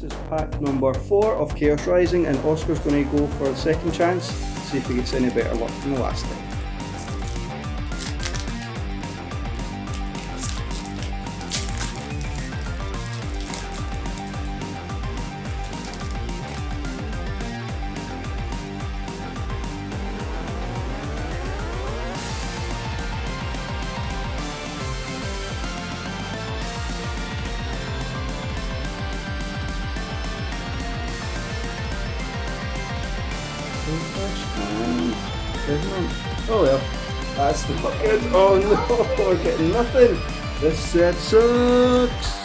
is pack number 4 of Chaos Rising, and Oscar's going to go for the second chance, see if he gets any better luck than the last time. Oh well, that's not good. Oh no, we're getting nothing. This set sucks.